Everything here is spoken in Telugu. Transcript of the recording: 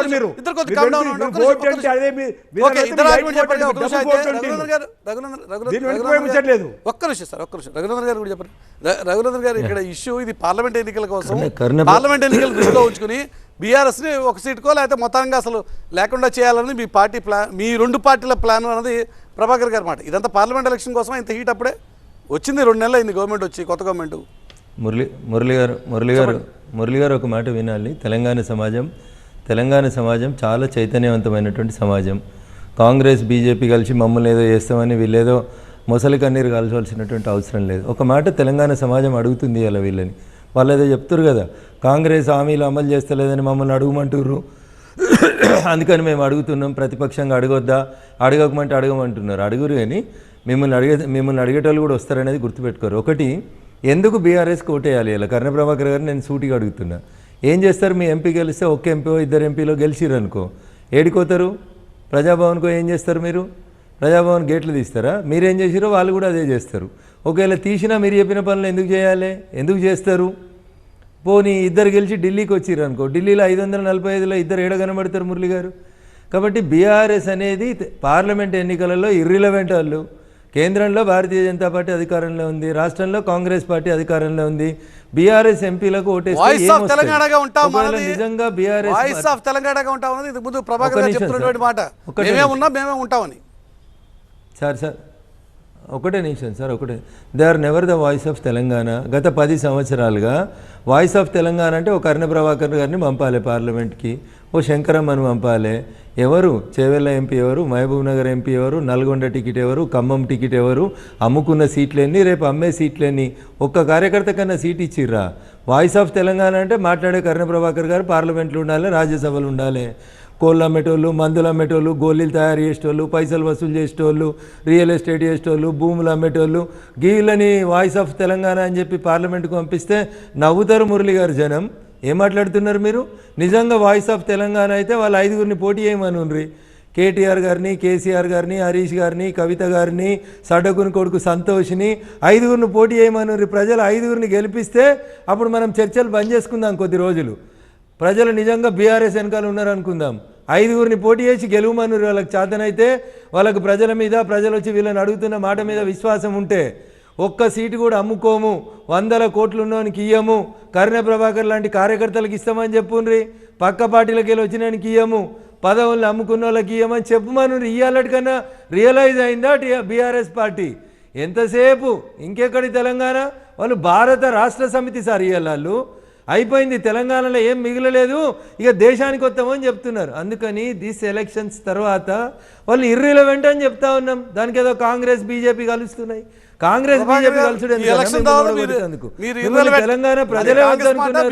చెప్పండి మీరు. ఇద్దరు కొద్దిగా calm down అవ్వండి. ఒక్క నిమిషం సార్, ఒక్క నిమిషం. రఘునందన్ గారు కూడా చెప్పండి. రఘునందన్ గారు, ఇక్కడ ఇష్యూ ఇది పార్లమెంట్ ఎన్నికల కోసం, పార్లమెంట్ ఎన్నికలు దృష్టిలో ఉంచుకుని బీఆర్ఎస్ ని ఒక సీటుకో లేకపోతే మొత్తంగా అసలు లేకుండా చేయాలని మీ పార్టీ ప్లాన్, మీ రెండు పార్టీల ప్లాన్ అన్నది ప్రభాకర్ గారి మాట. ఇదంతా పార్లమెంట్ ఎలక్షన్ కోసం ఇంత హీట్ అప్పుడే వచ్చింది. 2 నెలలు అయింది గవర్నమెంట్ వచ్చి, కొత్త గవర్నమెంట్. మురళి గారు ఒక మాట వినాలి. తెలంగాణ సమాజం చాలా చైతన్యవంతమైనటువంటి సమాజం. కాంగ్రెస్ బీజేపీ కలిసి మమ్మల్ని ఏదో చేస్తామని వీళ్ళేదో మొసలి కన్నీరు కాల్చవలసినటువంటి అవసరం లేదు. ఒక మాట తెలంగాణ సమాజం అడుగుతుంది అలా వీళ్ళని. వాళ్ళు ఏదో చెప్తారు కదా, కాంగ్రెస్ హామీలు అమలు చేస్తలేదని మమ్మల్ని అడుగుమంటుర్రు, అందుకని మేము అడుగుతున్నాం, ప్రతిపక్షంగా అడగొద్దా, అడగకమంటే అడగమంటున్నారు. అడుగురు కానీ మిమ్మల్ని అడిగేటోళ్ళు కూడా వస్తారనేది గుర్తుపెట్టుకోరు. ఒకటి, ఎందుకు బీఆర్ఎస్కి ఓటేయాలి? ఇలా కర్ణ ప్రభాకర్ గారు నేను సూటిగా అడుగుతున్నా. ఏం చేస్తారు? మీ ఎంపీ గెలిస్తే ఒక్క ఎంపీ 2 ఎంపీలో గెలిచిరు అనుకో, ఏడిపోతారు? ప్రజాభవన్కో ఏం చేస్తారు మీరు? ప్రజాభవన్ గేట్లు తీస్తారా? మీరేం చేసిరో వాళ్ళు కూడా అదే చేస్తారు. ఒకవేళ తీసినా మీరు చెప్పిన పనులు ఎందుకు చేయాలి? ఎందుకు చేస్తారు? పోనీ ఇద్దరు గెలిచి ఢిల్లీకి వచ్చిర్రు అనుకో, ఢిల్లీలో 545లో ఇద్దరు ఏడ కనబడతారు మురళి గారు. కాబట్టి బీఆర్ఎస్ అనేది పార్లమెంట్ ఎన్నికలలో ఇర్రిలవెంట్ వాళ్ళు. కేంద్రంలో భారతీయ జనతా పార్టీ అధికారంలో ఉంది, రాష్ట్రంలో కాంగ్రెస్ పార్టీ అధికారంలో ఉంది. బీఆర్ఎస్ ఎంపీలకు ఓటేస్తే నిజంగా బీఆర్ఎస్ తెలంగాణగా ఉంటామని ఇది ముందు ప్రభాకర్ గారు చెప్తున్నటువంటి మాట. మేమే ఉంటామని. సార్ ఒకటే నిమిషం sir, they are never the voice of Telangana. గత 10 సంవత్సరాలుగా వాయిస్ ఆఫ్ తెలంగాణ అంటే ఓ కర్ణ ప్రభాకర్ గారిని పంపాలి పార్లమెంట్కి, ఓ శంకరమ్మను పంపాలి. ఎవరు? చేవెళ్ళ ఎంపీ ఎవరు? మహబూబ్ నగర్ ఎంపీ ఎవరు? నల్గొండ టికెట్ ఎవరు? ఖమ్మం టికెట్ ఎవరు? అమ్ముకున్న సీట్లన్నీ, రేపు అమ్మే సీట్లన్నీ. ఒక్క కార్యకర్త కన్నా సీట్ ఇచ్చిర్రా? వాయిస్ ఆఫ్ తెలంగాణ అంటే మాట్లాడే కర్ణ ప్రభాకర్ గారు పార్లమెంట్లో ఉండాలి, రాజ్యసభలు ఉండాలి. కోళ్ళు అమ్మేటోళ్ళు, మందులు అమ్మేటోళ్ళు, గోళీలు తయారు చేసేటోళ్ళు, పైసలు వసూలు చేసేటోళ్ళు, రియల్ ఎస్టేట్ చేసేటోళ్ళు, భూములు అమ్మేటోళ్ళు, గీళ్ళని వాయిస్ ఆఫ్ తెలంగాణ అని చెప్పి పార్లమెంట్కి పంపిస్తే నవ్వుతారు మురళి గారు జనం. ఏం మాట్లాడుతున్నారు మీరు? నిజంగా వాయిస్ ఆఫ్ తెలంగాణ అయితే వాళ్ళ 5గురిని పోటీ చేయమనుండ్రి. కేటీఆర్ గారిని, కేసీఆర్ గారిని, హరీష్ గారిని, కవిత గారిని, సడకుని కొడుకు సంతోష్ని 5గురిని పోటీ చేయమనుండ్రి. ప్రజలు 5గురిని గెలిపిస్తే అప్పుడు మనం చర్చలు బంద్ చేసుకుందాం కొద్ది రోజులు. ప్రజలు నిజంగా బీఆర్ఎస్ వెనకాల ఉన్నారనుకుందాం. 5గురిని పోటీ చేసి గెలువమనురు. వాళ్ళకి చేతనైతే, వాళ్ళకు ప్రజల మీద, ప్రజలు వచ్చి వీళ్ళని అడుగుతున్న మాట మీద విశ్వాసం ఉంటే. ఒక్క సీటు కూడా అమ్ముకోము, 100 కోట్లు ఉన్నవానికి ఇయ్యము, కర్ణ ప్రభాకర్ లాంటి కార్యకర్తలకు ఇస్తామని చెప్పుండ్రి. పక్క పార్టీలకు వెళ్ళి వచ్చినానికి ఇయ్యము, పదవులను అమ్ముకున్న వాళ్ళకి ఇయ్యమని చెప్పుమను. ఇయ్యాలటికన్నా రియలైజ్ అయిందా బీఆర్ఎస్ పార్టీ? ఎంతసేపు ఇంకెక్కడి తెలంగాణ? వాళ్ళు భారత రాష్ట్ర సమితి సార్ ఇయ్యాలు. అయిపోయింది, తెలంగాణలో ఏం మిగలలేదు, ఇక దేశానికి వస్తామని చెప్తున్నారు. అందుకని దిస్ ఎలక్షన్స్ తర్వాత వాళ్ళు ఇర్రిలవెంట్ అని చెప్తా ఉన్నాం. దానికి ఏదో కాంగ్రెస్ బీజేపీ కలుస్తున్నాయి. కాంగ్రెస్ బీజేపీ కలుసుడు తెలంగాణ ప్రజలే వద్దనుకున్నారు.